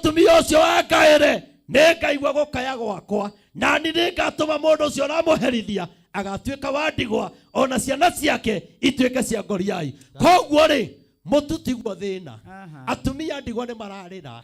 Tumia ucio wa Ngai nĩngaigua gũkaya gwakwa, na nĩ nĩngatũma mũndũ ũcio ũramũherithia agatuĩka wa ndigwa, ona ciana ciake ituĩke cia ngoriai. Koguo rĩ, mũtutigwo thĩna. Atumia ndigwa nĩ mararĩra,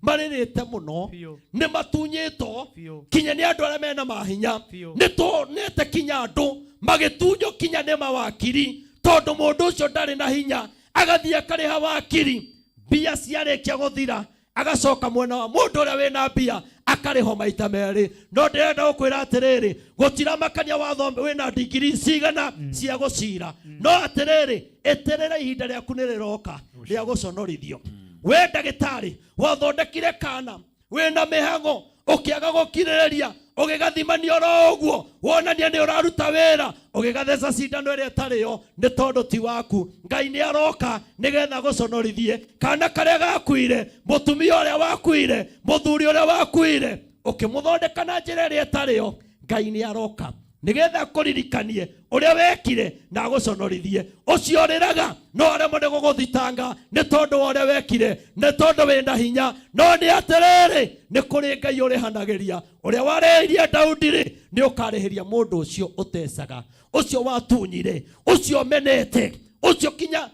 marĩrĩte mũno, nĩ matunyĩtwo kinya nĩ andũ arĩa mena mahinya, nĩte kinya andũ magĩtunywo kinya nĩ mawakiri, tondũ mũndũ ũcio ndarĩ na hinya, agathiĩ akarĩha wakiri, mbia ciarĩkia gũthira agacoka mwena wa mũndũ ũrĩa wĩna mbia akarĩho maita merĩ. No ndĩrenda gũkwĩra atĩrĩrĩ, gũtiramakania watho wĩna ndigiri cigana cia gũcira, no atĩrĩrĩ, eterera ihinda rĩaku nĩrĩroka rĩa gũconorithio. We ndagĩtarĩ wathondekire kana wĩna mĩhang'o, ũkĩaga gũkirĩrĩria, ũgĩgathimanio oro ũguo, wonania nĩ ũraruta wĩra, ũgĩgatheca cindano ĩrĩa ĩtarĩyo, nĩ tondũ ti waku. Ngai nĩ aroka nĩgetha gũconorithie kana karĩa gakuire, mũtumia ũrĩa wakuire, mũthuri ũrĩa wakuire, ũkĩmũthondeka na njĩra ĩrĩa ĩtarĩyo. Ngai nĩ aroka nĩgetha kũririkanie ũrĩa wekire na gũconorithie. Ũcio ũrĩraga no aremwo nĩ gũgũthitanga nĩ tondũ wa ũrĩa wekire, nĩ tondũ wĩna hinya. No nĩ atĩrĩrĩ, nĩ kũrĩ Ngai ũrĩhanagĩria. Ũrĩa warĩhĩirie Daudi rĩ, nĩ ũkarĩhĩria mũndũ ũcio ũtecaga, ũcio watunyire, ũcio menete, ũcio kinya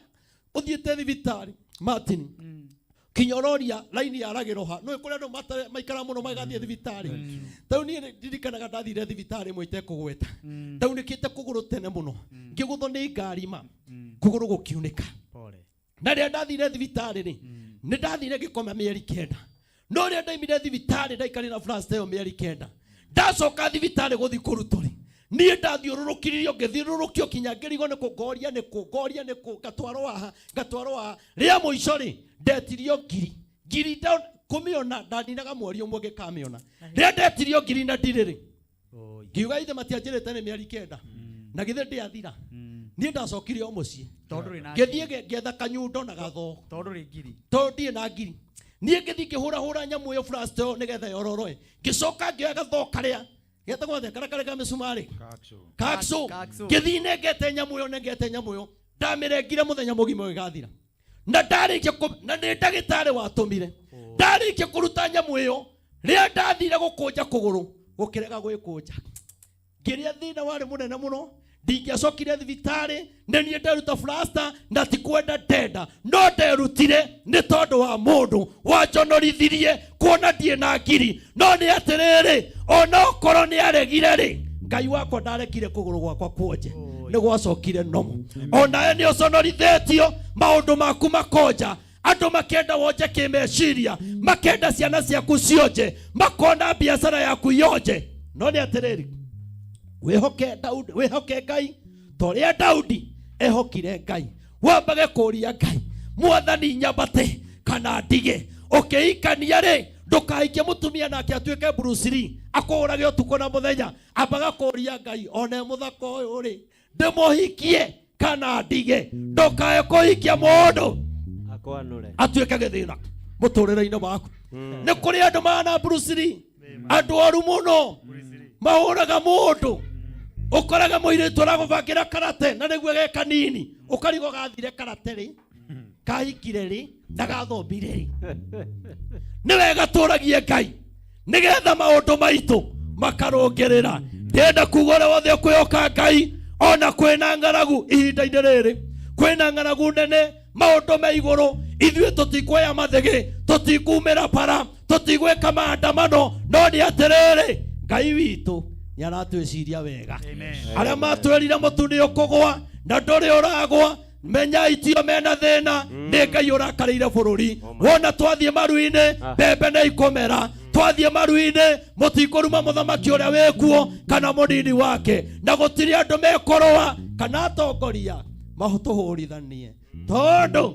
ũthiĩte thibitarĩ Martin, kinya ũroria laini yaragĩrwo ha. Nĩ kũrĩ andũ maikara mũno magathiĩ thibitarĩ. Tau niĩ ndirikanaga ndathire thibitarĩ ĩmwe itekũgweta. Ndaunĩkĩte kũgũrũ tene mũno, ngĩgũthwo nĩ ngari ma, kũgũrũ gũkiunĩka. Na rĩrĩa ndathire thibitarĩ rĩ, nĩ ndathire ngĩkoma mĩeri 9. No rĩrĩa ndaimire thibitarĩ ndaikarire na France ĩyo mĩeri 9. Ndacoka thibitarĩ gũthiĩ kũrutwo rĩ, niĩ ndathiũrũrũkirio ngĩthiũrũrũkio kinya ngĩrigwo nĩ kũngoria ngatwarwo haha. Rĩa mũico rĩ, ndetirio ngiri kũmĩona, ndaninaga mweri ũmwe ngĩkamĩona. Rĩrĩa ndetirio ngiri na ndirĩ rĩ, ngiuga ithe matianjĩrĩte nĩ mĩeri 9 na githĩ ndĩathira. Niĩ ndacokire o mũciĩ ngĩthiĩ ngĩetha kanyundo na gatho, tondũ ndirĩ na ngiri. Niĩ ngĩthiĩ ngĩhũrahũra nyamũ ĩyo Flash ĩyo nĩgetha yororoe, ngĩcoka ngĩoya gatho karĩa getagwo karĩa ka mĩcumarĩ kakso, ngĩthiĩ nengete nyamũ ĩyo ndamĩrengire mũthenya mũgima ĩgathira. Na ndarĩkia na nĩ ndagĩtarĩ watũmire, ndarĩkia kũruta nyamũ ĩyo, rĩrĩa ndathire gũkũnja kũgũrũ gũkĩrega gwĩkũnja, ngĩrĩa thĩna warĩ mũnene mũno. Ndingĩacokire thibitarĩ, nĩ niĩ nderuta plaster na ti kwenda ndenda, no nderutire nĩ tondũ wa mũndũ wanjonorithirie kuona ndiĩ na ngiri. No nĩ atĩrĩrĩ, ona okorwo nĩ aregire rĩ, Ngai wakwa ndarekire kũgũrũ gwakwa kuonje, nĩ gwacokire nomo. Onawe nĩ ũconorithĩtio, maũndũ maku makonja, andũ makenda wonje kĩmeciria, makenda ciana ciaku cionje, makona biacara yaku yonje. No nĩ atĩrĩrĩ, wĩhoke Ngai torĩa Daudi ehokire Ngai. Wambage kũria Ngai, Mwathani nyambate kana ndige. Ũkĩikania rĩ, ndũkaikie mũtumia nake atuĩke Bruce Lee akũrage ũtukũ na mũthenya. Ambaga kũria Ngai, one mũthaka ũyũ rĩ, ndĩmũhikie kana ndige. Ndũkae kũhikia mũndũ atuĩke gĩthĩna mũtũrĩre-inĩ waku. Nĩ kũrĩ andũ mana Bruce Lee, andũ oru mũno, mahũraga mũndũ. Ũkoraga mũirĩtu aragũbangĩra karate na nĩguo ge kanini, ũkarigwo gathire karate rĩ, kahikire rĩ, na gathombire rĩ. Nĩ wega tũragie Ngai nĩgetha maũndũ maitũ makarũngĩrĩra. Ndĩrenda kuuga ũrĩa wothe ũkwĩhoka Ngai, ona kwĩna ng'aragu ihinda-inĩ rĩrĩ, kwĩna ng'aragu nene, maũndũ me igũrũ, ithuĩ tũtikuoya mathĩgĩ, tũtikumĩra bara, tũtigwĩka maandamano. No nĩ atĩrĩrĩ, Ngai witũ nĩ aratwĩciria wega. Arĩa matwĩrire mũtu nĩ ũkũgwa na ndũrĩ ũragwa, menya itio mena thĩna, nĩ Ngai ũrakarĩire bũrũri. Wona twathiĩ maru-inĩ mbembe nĩ ikũmera, twathiĩ maru-inĩ mũtikũruma mũthamaki ũrĩa wĩkuo kana mũnini wake, na gũtirĩ andũ mekũrũa kana atongoria matũhũrithanie tondũ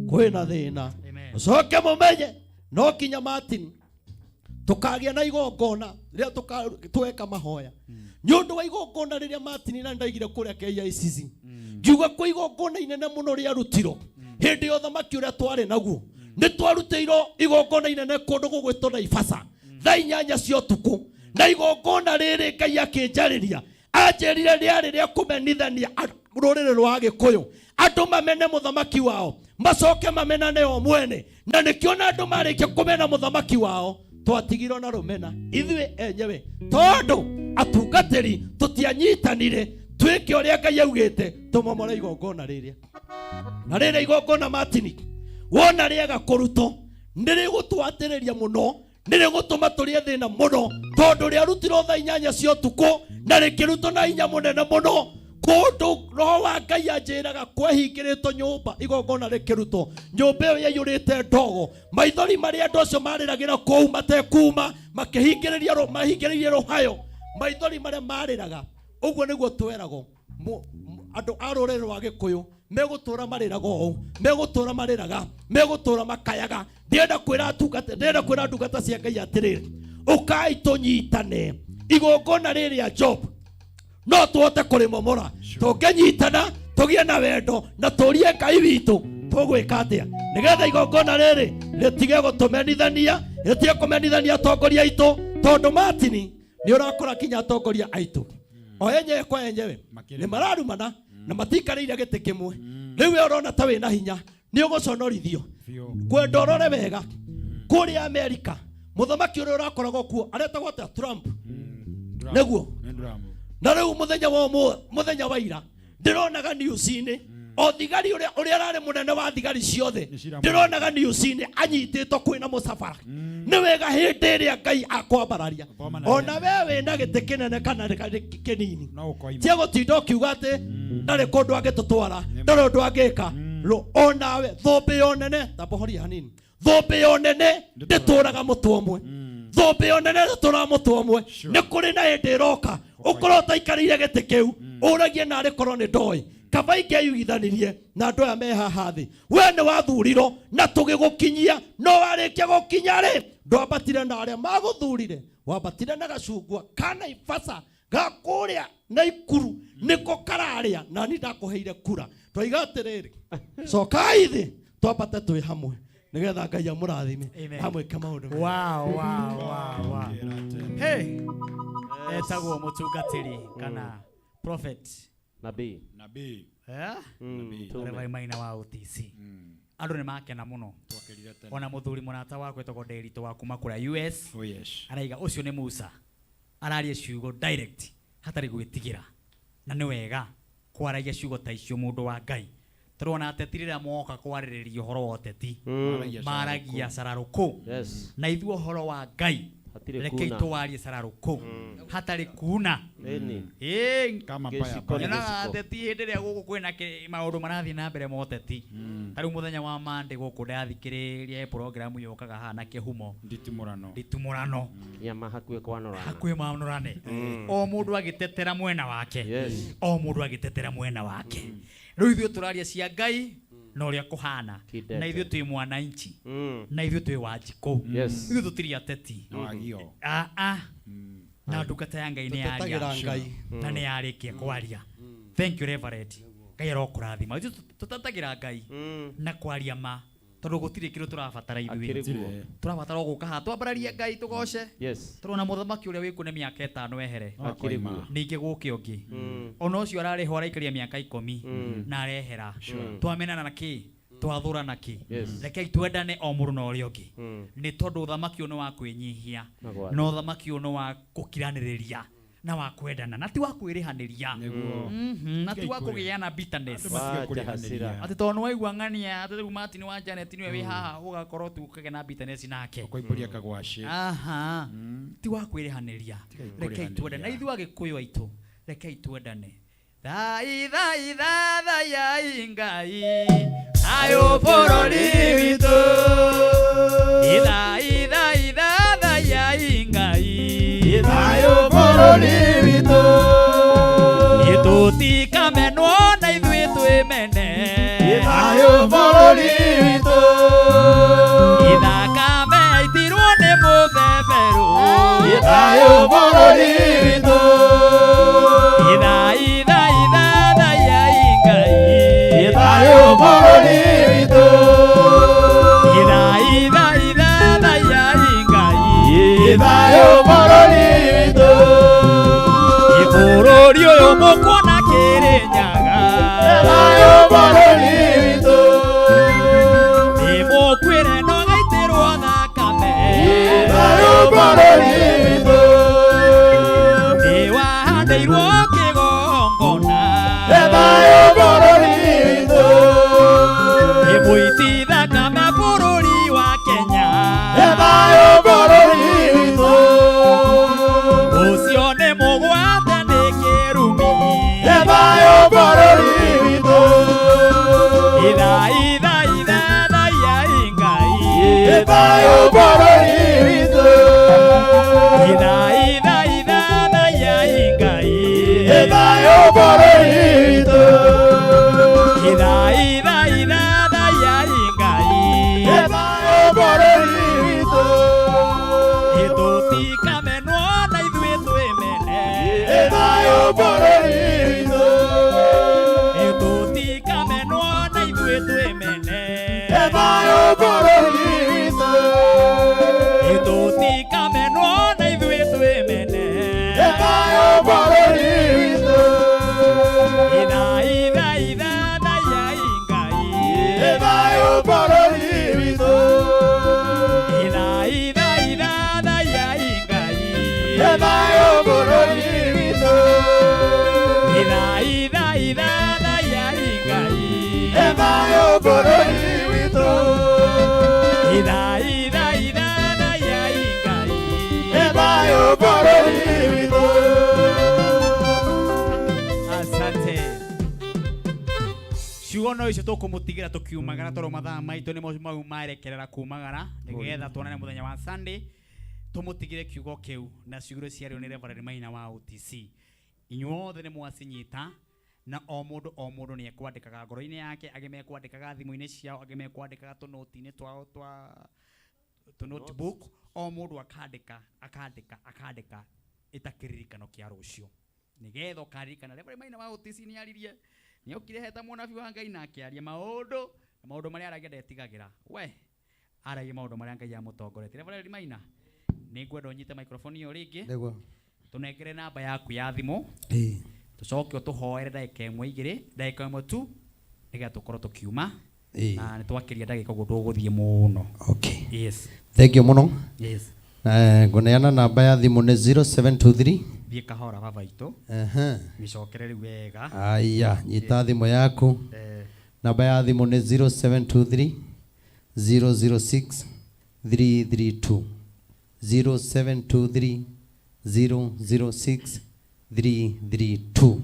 kwĩna thĩna. Ũcoke mũmenye no kinya Martin tukagĩa na igongona rĩrĩa tweka mahoya. Nĩ ũndũ wa igongona rĩrĩa Martin na ndaigire kũrĩa KICC, ngiuga kwĩ igongona inene mũno rĩa rutiro hĩndĩ ya ũthamaki ũrĩa twarĩ naguo. Nĩ twarutĩirwo igongona inene kũndũ gũgwĩtwo Naivasha thaa 8 cia ũtukũ, na igongona rĩrĩ Ngai akĩnjarĩria anjĩrire rĩarĩ rĩa kũmenithania rũrĩrĩ rwa Gĩkũyũ, andũ mamene mũthamaki wao, macoke mamenane o mwene. Na nikiona andu marĩkia kũmena mũthamaki wao, twatigirwo na rũmena ithuĩ enyewe, tondu atungatĩri tũtianyitanire twĩke ũrĩa Ngai augĩte tũmomore igongona rĩrĩa. Na rĩrĩa igongona Martin wona rĩega kũrutwo nĩrĩgũtwatĩrĩria mũno, nĩrĩgũtũma tũrĩe thĩna mũno, tondũ rĩarutirwo thaa 8 cia ũtukũ na rĩkĩrutwo na hinya mũnene mũno. Kũndũ Roho wa Ngai anjĩraga kwehingĩrĩtwo nyũmba igongona rĩkĩrutwo, nyũmba ĩyo yaiyũrĩte ndogo, maithori marĩa andũ acio marĩragĩra kũu matekuma, mahingĩrĩrie rũhayo, maithori marĩa marĩraga. Ũguo nĩguo tweragwo andũ a rũrĩrĩ rwa Gĩkũyũ megũtũra marĩraga ũũ, megũtũra marĩraga, megũtũra makayaga. Ndĩrenda kwĩra ndungata cia Ngai atĩrĩrĩ, ũkai tũnyitane igongona rĩrĩa Job no tuote kũrĩmomora. Tũngĩnyitana tũgĩe na wendo na tũrie Ngai witũ, tũgwĩka atĩa nĩgetha igongona rĩrĩ rĩtige gũtũmenithania, rĩtige kũmenithania atongoria aitũ, tondũ Martin nĩ ũrakora kinya atongoria aitũ o enyewe kwa enyewe nĩ mararumana na matikarĩire gĩtĩ kĩmwe. Rĩu we ũrona ta wĩna hinya nĩ ũgũconorithio. Kwenda ũrore wega kũrĩa Amerika, mũthamaki ũrĩa ũrakoragwo kuo aretagwo atĩa? Trump nĩguo. Na rĩu mũthenya wa ira ndĩronaga news-inĩ o thigari ũrĩa ararĩ mũnene wa thigari ciothe, ndĩronaga news-inĩ anyitĩtwo kwĩna mũcabara. Nĩ wega hĩndĩ ĩrĩa Ngai akwambararia, ona we wĩna gĩtĩ kĩnene kana kĩnini, tia gũtinda ũkiuga atĩ ndarĩ kũndũ angĩtũtwara, ndarĩ ũndũ angĩka. Onawe thũmbĩ yo nene, tabohoria hanini, thũmbĩ yo nene ndĩtũraga mũtwe ũmwe, thũmbĩ yo nene ndĩtũraga mũtwe ũmwe. Nĩ kũrĩ na hĩndĩ ĩroka ũkorwo ũtaikarĩire gĩtĩ kĩu ũragie narĩ korwo nĩ ndoĩ kaba ingĩyugithanirie na andũ aya me haha thĩ. We nĩ wathurirwo na tũgĩgũkinyia, no warĩkia gũkinya rĩ ndwambatire na arĩa magũthurire, wambatire na gacungwa kana ibasa gakũrĩa na ikuru nĩko kararĩa, na niĩ ndakũheire kura. Twoiga atĩrĩrĩ, cokai thĩ twambate twĩ hamwe nĩgetha Ngai amũrathime amwĩke maũndũ. Wow. Hey, etagwo mũtungatĩri kana prophet nabii Reverend Maina wa OTC. Andũ nĩ makena mũno. Ona mũthuri mũrata wakwa etagwo Derito wa kuma kũrĩa US araiga ũcio nĩ Musa, araria ciugo direct hatarĩ gwĩtigĩra, na nĩ wega kwaragia ciugo ta icio mũndũ wa Ngai. Tũrona ateti rĩrĩa moka kwarĩrĩria ũhoro wa ũteti maragia cararũkũ, na ithuĩ ũhoro wa Ngai reke itwarie cararũkũ hatarĩ kuna. Kama paya ateti hĩndĩ ĩrĩa gũkũ kwĩna maũndũ marathiĩ na mbere ma ũteti. Tarĩu mũthenya wa Monday gũkũ ndathikĩrĩria program yokaga haha na kĩhumo nditumũrano hakuhĩ manorane, o mũndũ agĩtetera mwena wake, o mũndũ agĩtetera mwena wake. Rĩu ithuĩ tũraria cia Ngai na ũrĩa kũhana, na ithuĩ twĩ mwananchi, na ithuĩ twĩ Wanjikũ, ithuĩ tũtirĩ ateti na ndungata ya Ngai nĩ yaria na nĩ yarĩkia kwaria. Thank you Reverend, Ngai arokũrathima. Ithuĩ tũtatagĩra Ngai na kwaria ma, tondũ gũtirĩ kĩndũ tũrabatara ithuĩ, tũrabatara gũka haha twambararie Ngai tũgoce. Tũrona mũthamaki ũrĩa wĩkuo nĩ mĩaka 5 wehere, ningĩ gũke ũngĩ ona ũcio ararĩ ho araikaria mĩaka 10 na arehera. Twamenana na kĩ, twathũra na kĩ? Rekei twendane o mũndũ na ũrĩa ũngĩ, nĩ tondũ ũthamaki ũyũ nĩ wa kwĩnyihia na ũthamaki ũyũ nĩ wa gũkiranĩrĩria na wa kwendana, na ti wa kwĩrĩhanĩria, na ti wa kũgĩana bitterness. Atĩ tondũ nĩ waigua ng'ania atĩ rĩu Martin wa Janet nĩwe wĩ haha ũgakorwo tu ũkagĩa na bitterness nake, ti wa kwĩrĩhanĩria. Rekei twendane, na ithuĩ Agĩkũyũ aitũ rekei twendane. Thai thai thai Ngai ayo bũrũri witũ, thai thai thai Ngai ayo bũrũri witũ, tũtikamenwo na ithuĩ twĩmene ayo bũrũri witũ, thakame itirwo nĩ mũtheberũ ayo bũrũri witũ, ayo bũrũri witũ, ayo bũrũri witũ, bũrũri ũyũ mũkuona Kĩrĩnyaga ayo bũrũri witũ, Ebayo bororitu. Ida ida ida da ya ingai. Ebayo bororitu. Ida ida ida da ya ingai. Ebayo bororitu. Etoti kameno na idue tuemene. Ebayo bororitu. Etoti kameno na idue tuemene. Ebayo bororitu. Etoti kameno na idue tuemene. Ebayo bororitu. Ida ida ida da ya ingai. Ebayo bororitu. Ida ida ida da ya ingai. Ebayo bororitu. Ida ida ida da ya ingai. Ebayo bororitu. Ida ida ida da ya ingai. Ebayo bororitu. Asante. Ciugo icio tukumutigĩra tukiumagara toro mathaa maitũ nĩ mau marekerera kumagara nĩgetha tuonane mũthenya wa Sunday tumutigire kiugo kĩu na ciugo ciario nĩ Reverend Maina wa OTC. Inyuothe nĩ mwacinyita na o mũndũ nĩ ekwandĩkaga ngoro-inĩ yake, angĩ mekwandĩkaga thimũ-inĩ ciao, angĩ mekwandĩkaga tũnoti-inĩ twao twa notebook, o mũndũ akandĩka ĩtakĩririkano kĩa rũciũ nĩgetha ũkaririkana Reverend Maina wa OTC nĩ aririe nĩ okire heta mũnabii wa Ngai na akĩaria maũndũ marĩa aragia ndetigagĩra we aragia maũndũ marĩa Ngai amũtongoretie. Reverend Maina nĩ ngwenda ũnyite microphone iyo rĩngĩ Nĩguo. Tũnengere namba yaku ya thimũ tucoke ũtũhoere ndagĩka ĩmwe igĩrĩ, ndagĩka ĩmwe tu nĩgetha tũkorwo tũkiuma na nĩ twakĩria ndagĩka ũguo tũgũthiĩ mũno. Okay. Yes. Thank you muno. Yes. Nguneana namba ya thimũ nĩ 0723 thiĩ kahora baba itũ mĩcokere rĩu wega. Aya, nyita thimũ yaku. Namba ya thimũ nĩ 0723 006 332 0723 006 332.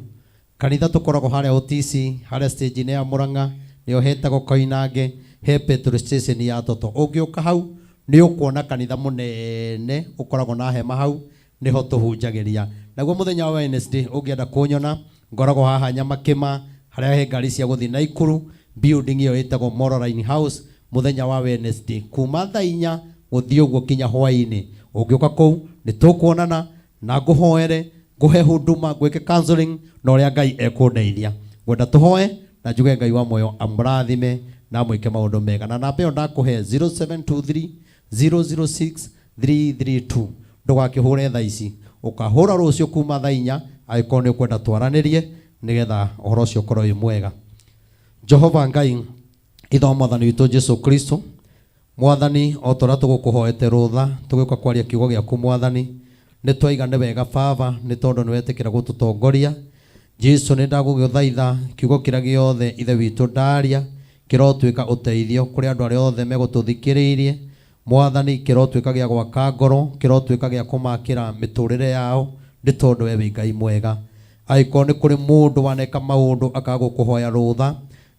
Kanitha tukoragwo harĩa OTC harĩa stage -inĩ ya Murang'a nĩyo hetagwo Koinange he petrol station ya Toto. Ũngĩũka hau nĩ ũkuona kanitha mũnene ũkoragwo na hema hau niho tuhunjagĩria. Naguo mũthenya wa Wednesday ũngĩenda kũnyona ngoragwo haha Nyamakĩma harĩa he ngari cia gũthiĩ Naikuru, building iyo ĩtagwo Moroline House mũthenya wa Wednesday kuma thaa 4 gũthiĩ ũguo kinya hwaĩ-inĩ. Ũngĩũka kũu nĩ tũkuonana na ngũhoere nguhe huduma gwĩke counseling na ũrĩa Ngai ekũndeithia. Ngwenda tũhoe na njuge Ngai wa muoyo amũrathime na mwĩke maũndũ mega. Na namba ĩyo ndakũhe 0723 006 332. Ndũgakĩhũre thaa ici, ũkahũra rũciũ kuma thaa 4 angĩkorwo nĩ ũkwenda twaranĩrie nĩgetha ũhoro ũcio ũkorwo wĩ mwega. Jehova Ngai itho mwathani witũ Jesu Kristo, mwathani o tũrĩa tũgũkũhoete rũtha tũgĩũka kwaria kiugo gĩaku mwathani, nĩ twaiga nĩ wega Baba nĩ tondũ nĩ wetĩkĩra gũtũtongoria. Jesu nĩ ndagũgĩthaitha kiugo kĩrĩa gĩothe ithe witũ ndaria kĩrotuĩka ũteithio kũrĩ andũ arĩa othe megũtũthikĩrĩirie mwathani, kĩrotuĩka gĩa gwaka ngoro, kĩrotuĩka gĩa kũmakĩra mĩtũrĩre yao nĩ tondũ we wĩ Ngai mwega. Angĩkorwo nĩ kũrĩ mũndũ waneka maũndũ akagũkũhoya rũtha,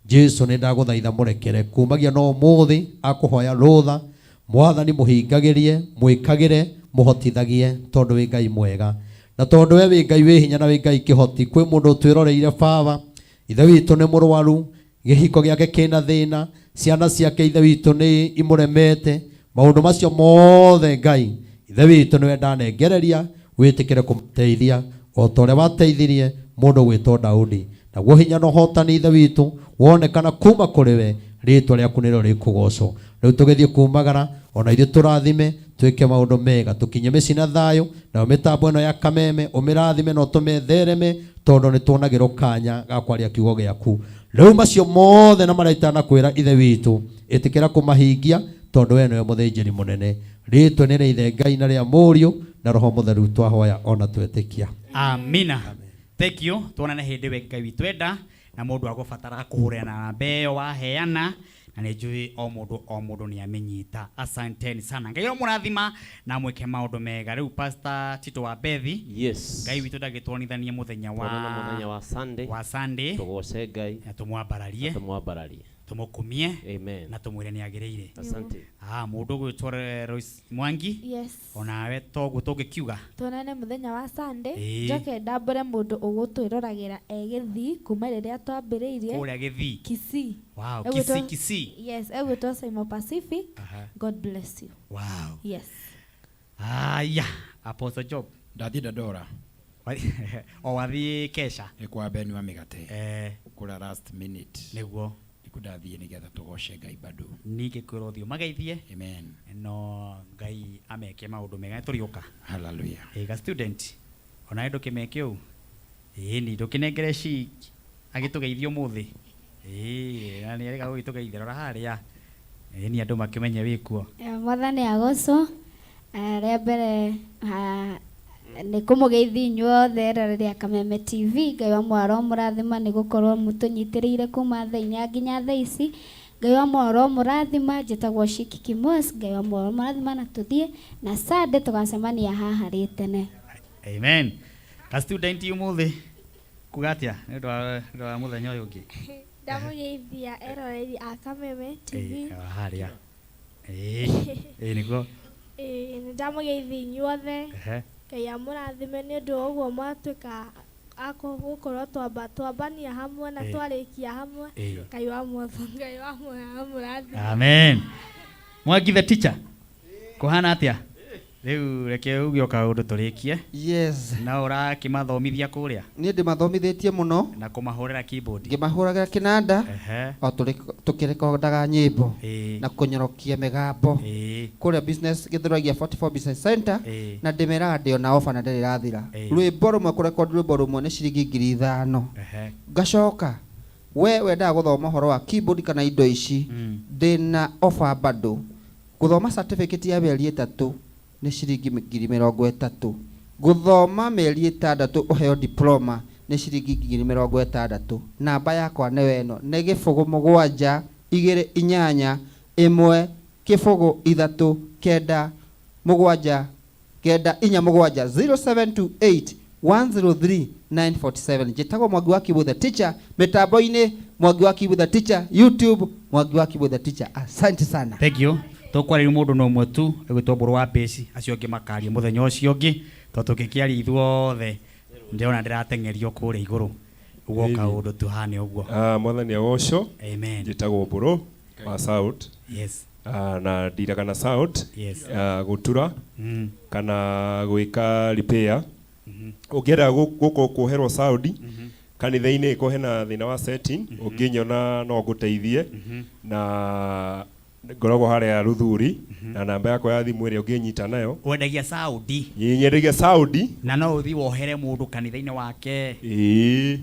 Jesu nĩ ndagũthaitha mũrekere kumagia no ũmũthĩ akũhoya rũtha mwathani, mũhingagĩrie mwĩkagĩre mũhotithagie tondũ wĩ Ngai mwega. Na tondũ we wĩ Ngai wĩ hinya na wĩ Ngai kĩhoti, kwĩ mũndũ twĩroreire Baba, ithe witũ nĩ mũrwaru, gĩhiko gĩake kĩna thĩna, ciana ciake ithe witũ nĩ imũremete, maũndũ macio mothe Ngai ithe witũ nĩwe ndanengereria wĩtĩkĩre kũmũteithia o ta ũrĩa wateithirie mũndũ gwĩtwo Daudi. Naguo hinya na ũhotani ithe witũ wonekana kuma kũrĩ we, rĩĩtwa rĩaku nĩrĩo rĩkũgocwo. Rĩu tũgĩthiĩ kumagara ona ithuĩ tũrathime twĩke maũndũ mega, tũkinye mĩciĩ na thayũ, nayo mĩtambo ĩno ya Kameme ũmĩrathime na ũtũmĩthereme tondũ nĩ tuonagĩrwo kanya ga kwaria kiugo gĩaku. Rĩu macio mothe na marĩa itanakwĩra ithe witũ ĩtĩkĩra kũmahingia tondũ we nĩwe mũthĩnjĩri mũnene. Rĩĩtwa nĩ rĩa ithe Ngai na rĩa Mũriũ na Roho Mũtheru twahoya ona twetĩkia. Amina. Thank you. Tuonane hĩndĩ we Ngai witũ enda na mũndũ agũbatara kũhũrana na namba ĩyo waheana na nĩ njũĩ o mũndũ nĩ amenyita. Asanteni sana. Ngai mũrathima na mwĩke maũndũ mega. Rĩu Pastor Tito wa Bethi. Yes. Ngai witũ ndagĩtwonithania mũthenya wa Sunday. Sunday. Tũgoce Ngai. Na tumwambararie. tumukumie Amen. na tumwire ni agireire. Asante. Mundu gwitwa Royce Mwangi. Yes. Onawe togu tugikiuga. Tonane muthenya wa Sunday. Njoke ndambure mundu ugutwiroragera Githii kuma riria twambiriirie. Kuria Githii. Kisii. Wow, Kisii. Yes, egwitwo Simo Pacific. God bless you. Wow. Yes. Yeah. Apostle Job. Ndathi Dandora. O wathi kesha. Ekwa beni wa migate. Kula last minute. Niguo. Ikudathie nigetha tugoce Ngai bado. Nige kwĩrothio magaithie. Amen. No Ngai ameke maundu mega turiuka. Hallelujah. Ga student. Ona ndo kimeke u. Ni ndukinengere shi agitugeithio muthi. Na ni arega gugitugeithia rora haria. Ni andu makimenye wikuo. Mwathani agoco. Ria mbere nä kå må geithi inyuothe eroreria Kameme TV. Ngai wa mwaro mũrathima nĩ gũkorwo mũtũnyitĩrĩire kuma thaa inya nginya thaa ici. Ngai wa mwaro mũrathima, njĩtagwo Shiki Kimos. Ngai wa mwaro mũrathima na tũthiĩ na Sunday tũgacemania haha rĩ tene. Amen. Ka student umuthi kugatia nĩ ndo wa mũthenya ũyũ ũngĩ. Ndamũgeithia eroreri a Kameme TV. Haria. Nĩguo. Ndamũgeithia inyuothe. Ngai amũrathime nĩ ũndũ wa ũguo mwatuĩka gũkorwo twambania hamwe na twarĩkia hamwe. Ngai wa mwathani, Ngai wa amũrathime. Amen. Mwangi the teacher. Kuhana atia? Riu reke uge kaundu turikie. Yes. Na ũrakimathomithia kuria. Niĩ ndĩmathomithĩtie mũno. Na kũmahũrĩra keyboard. Ngĩmahũragĩra kĩnanda. O tũkĩrekondaga nyĩmbo. Na kũnyorokia mĩgambo. Kũrĩa business Gĩthũragia 44 Business Center. Na ndĩmeraga ndĩ ona ofa na ndĩrĩ rathira. Rwĩmbo rũmwe kũrekondi rwĩmbo rũmwe nĩ ciringi 5,000. Ngacoka we wendaga gũthoma ũhoro wa keyboard kana indo ici ndĩna ofa bado. Gũthoma certificate ya mĩeri 3 nĩ ciringi 30,000. Gũthoma mĩeri 6 ũheo diploma nĩ ciringi 60,000. Namba yakwa nĩ weno nĩ 07 28 1 0 3 9 0728 103 947. Njĩtagwo Mwangi wa Kibu the teacher. Mitambo-inĩ Mwangi wa Kibu the teacher. YouTube Mwangi wa Kibu the teacher. Asante sana. Thank you. Tukwarĩria mũndũ no ũmwe tu egwĩtwo Mbũrũ wa Pĩci, acio angĩ makaria mũthenya ũcio ũngĩ tondũ tũkĩkĩaria ithuothe ndĩrona ndĩrateng'erio kũrĩa igũrũ ũguo kaũndũ tuhane ũguo. Mwathani agocwo. Amen. Njĩtagwo Mbũrũ wa South. Yes. Na ndiraga na South. Yes. Gũtura kana gwĩka repair. Ũngĩenda gũkũ kuoherwo Saudi kanitha-inĩ ĩko hena thĩna wa setting ũngĩnyona no ngũteithie na ngoragwo harĩa Ruthuri na namba yakwa ya thimũ ĩrĩa ũngĩnyita nayo. Wendagia Saudi. Nyendagia Saudi. Na no ũthiĩ wohere mũndũ kanitha-inĩ wake.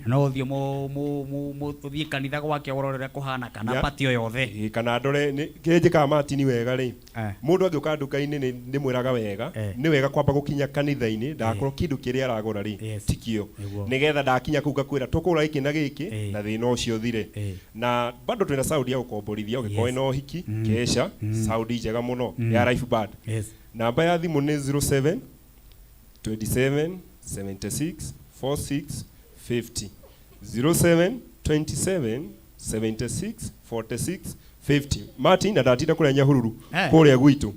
No ũthiĩ ũthiĩ kanitha gwake ũrorere kũhana kana pati o yothe. Kana ndore kĩnjĩkaga Martin wega rĩ. Mũndũ angĩũka nduka-inĩ nĩ mwĩraga wega nĩ wega kwamba gũkinya kanitha-inĩ ndakorwo kĩndũ kĩrĩa aragũra rĩ tikio nĩgetha ndakinya kũu ngakwĩra tũkũgũra gĩkĩ na gĩkĩ na thĩna ũcio thire. Na bado twĩna Saudi ya gũkomborithia ũngĩkorwo na ũhiki kesha Saudi njega mũno ya Life Bad. Namba ya thimũ nĩ 07 27 76 46 50 07 27 76 46 50. Martin ndatinda kũrĩa Nyahururu kũrĩa gwitũ.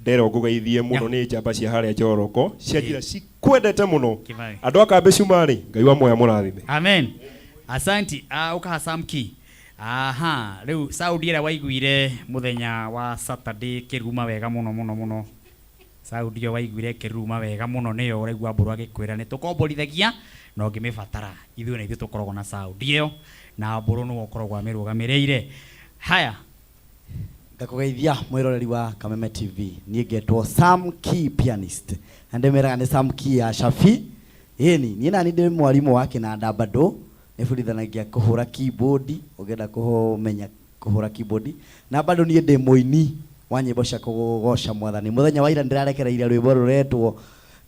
Ndero ngũgeithie mũno nĩ njamba cia harĩa Njoroko cia njĩra cikwendete mũno andũ akambe cumarĩ. Ngai wa moya mũrathime. Amen. Asanti. Ukaha Samki. Aha, riu Saudi ĩrĩa waiguire muthenya wa Saturday kĩruma wega mũno. Saudi ĩyo waiguire kĩruma wega mũno nĩyo ũraigua Mbũrũ agĩkwĩra nĩ tũkomborithagia no ngĩmĩbatara ithuĩ na ithuĩ tũkoragwo na Saudi ĩyo na Mbũrũ nĩwe ũkoragwo amĩrũgamĩrĩire. Haya, ngakũgeithia mwĩroreri wa Kameme TV. Niĩ ngetwo Sam Key pianist na ndĩmeraga nĩ Sam Key ya Shafi. Niĩ nani ndĩ mwarimũ wa kĩnanda bado nĩbundithanagia kũhũra keyboard ũngĩenda kũmenya kũhũra keyboard na bado niĩ ndĩ mũini wa nyĩmbo cia kũgoca Mwathani. Mũthenya wa ira ndĩrarekereire rwĩmbo rũretwo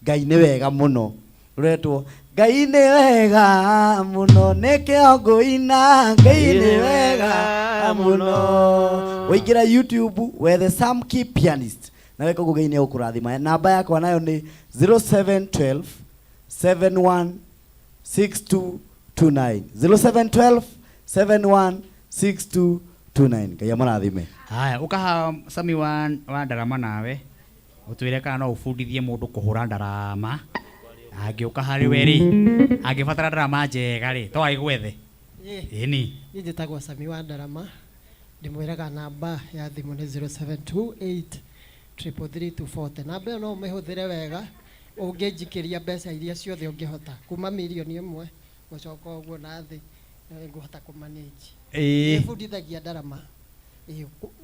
Ngai nĩ wega mũno, rũretwo Ngai nĩ wega mũno nĩkĩo ngũina Ngai nĩ wega mũno. Waingĩra YouTube wethe Sam Key pianist na weka ũguo Ngai nĩ egũkũrathima. Namba yakwa nayo nĩ 0712 71 62 0712 71 62 29 kaya marathime. Haya ukaha Sami wa ndarama nawe utwire kana no ufundithie mundu kuhura ndarama agiuka hari weri agibatara ndarama njega ri to aigwethe ini ni njitagwo Sami wa ndarama ndimwiraga namba ya thimu ni 0728 33340 namba ĩyo no ũmĩhũthĩre wega ũngĩnjikiria mbeca iria ciothe ũngĩhota kuma milioni 1 gũcoka ũguo na thĩ ngũhota kũmanage fundithagia ndarama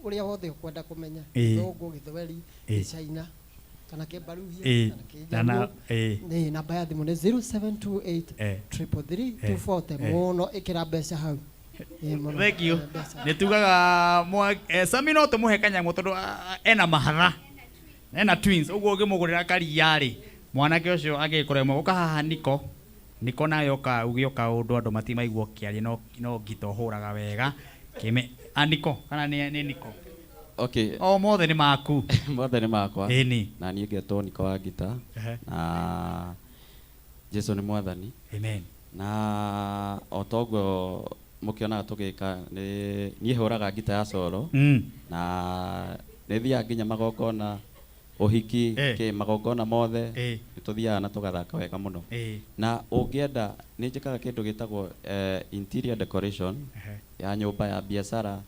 uria wothe ukwenda kumenya Gĩthũngũ Gĩthweri China kana Kĩbaruhia kana Kĩjaluo namba ya thimu ni 0728 33340 muno ikira mbeca hau. Thank you. Nitugaga Sami no tumuhe kanyamu tondu ena mahatha ena twins uguo ngimugurira karia ri mwanake ucio agikoremwo uka haha Niko nayo ka ugioka undu andu matimaigwo kiari no ngito huraga wega kime Niko kana ni Niko. Okay. Mothe ni maku. Mothe ni makwa. Eni. Na niĩ ngetwo Niko wa Gita. Na Jesu ni mwathani. Amen. Na otoguo mukionaga tugika ni huraga gita ya solo. Na nĩ thiaga nginya magongona uhiki magongona mothe nituthiaga na tugathaka wega muno. Na ungienda ni njikaga kindu gitagwo interior decoration ya nyumba ya biashara.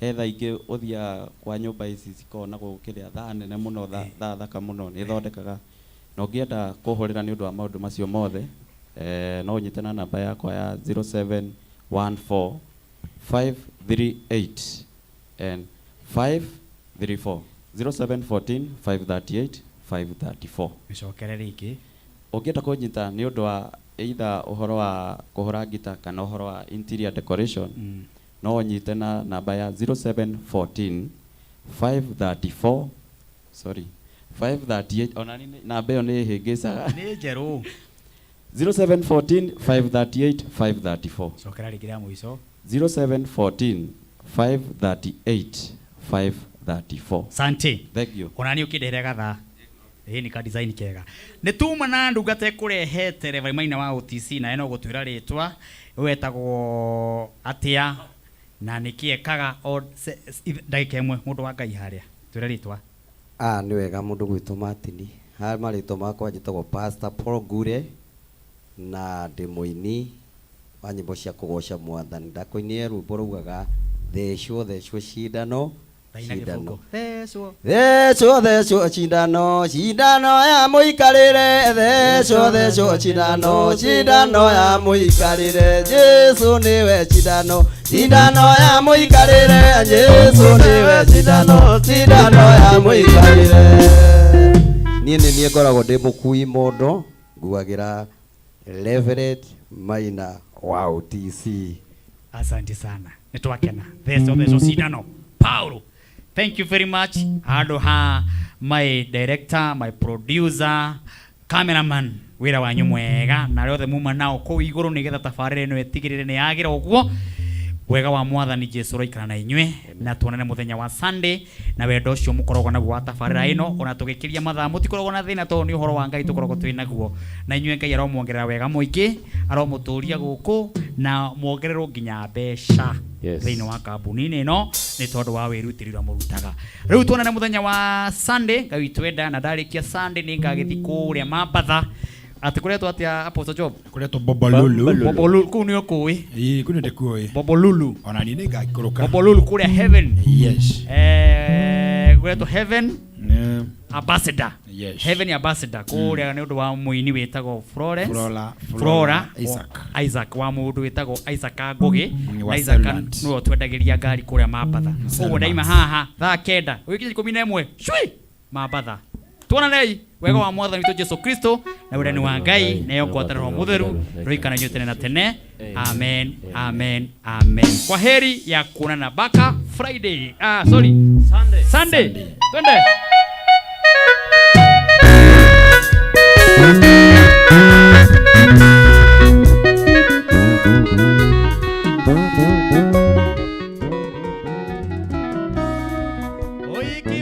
Hetha ingi uthia kwa nyumba ici cikona gukiria thaa nene muno thaa thaka muno ni thondekaga. Na ungienda kuhurira ni undu wa maundu macio mothe no unyite na namba yakwa ya 0714 538 and 534 0714 538 534. Micokere riki ungienda kunyita ni undu wa either uhoro wa kuhura gita kana uhoro wa interior decoration no unyite na namba ya 0714 534 538 ona namba iyo ni hingicaga ni njeru 0714 538 534. Cokera riki ya mwiso 0714 538 534. Sante. Thank you. Onani ukindere gatha ni ka design kega ni tuma na ndungate kurehete Reverend Maina wa OTC na eno gutwira ritwa wetagwo atia na nikiekaga ndagika imwe mundu wa Ngai haria twira ritwa ni wega mundu gwitu Martini ha marito makwa njitagwo Pastor Paul Gure na ndi muini wa nyimbo cia kugoca Mwathani ndakoinie rwimbo rugaga thecwo cindano thecwo cindano ya muikarire thecwo cindano ya muikarire Jesu niwe cindano ya muikarire Jesu niwe cindano ya muikarire. Niĩ ngoragwo ndĩ mũkui mondo nguagira Reverend Maina wa OTC. Asante sana nitwakena thecwo cindano Paulo. Thank you very much. Adoha, my director, my producer, cameraman, wira wanyu mwega na rĩothe muma nao kũu igũrũ nĩgetha tabarĩra ĩno ĩtigĩrĩre nĩ yagira ũguo wega wa Mwathani Jesu roikara na inyue na tuonane muthenya wa Sunday na wendo ũcio mũkoragwo naguo wa tabarĩra ĩno ona tũgĩkĩria mathaa mũtikoragwo na thĩna tondũ nĩ ũhoro wa Ngai tũkoragwo twĩ naguo na inyue Ngai aromwongerera wega mũingĩ aromũtũria gũkũ na mwongererwo nginya mbeca thĩinĩ wa kambuni-inĩ ĩno nĩ tondũ wa wĩrutĩri ũrĩa mũrutaga. Rĩu tuonane muthenya wa Sunday Ngai witũ enda na ndarĩkia Sunday nĩ ngagĩthiĩ kũrĩa Mambatha ati kuretwo atia Apostle Job kuretwo Bobolulu kuu nĩ ũkũĩ kuu nĩ ndĩkuĩ Bobolulu ona niĩ nĩ ngakũrũka Bobolulu kũrĩa Heaven yes kuretwo Heaven Ambassador Heaven Ambassador kũrĩa nĩ ũndũ wa mũini wĩtagwo Flora Isaac wa mũndũ wĩtagwo Isaac Ngũgĩ na Isaac nĩwe twendagĩria ngari kũrĩa Mambatha ũguo ndaima haha thaa 9 wĩkinya 11 cui Mambatha tuonanei wega wa Mwathani witũ Jesu Kristo na wendani wa Ngai na ngwatanĩro mũtheru roikana inyuĩ tene na tene. Amen, amen, amen. Kwa heri ya kuonana baka Friday. Sunday. Twende. Oiki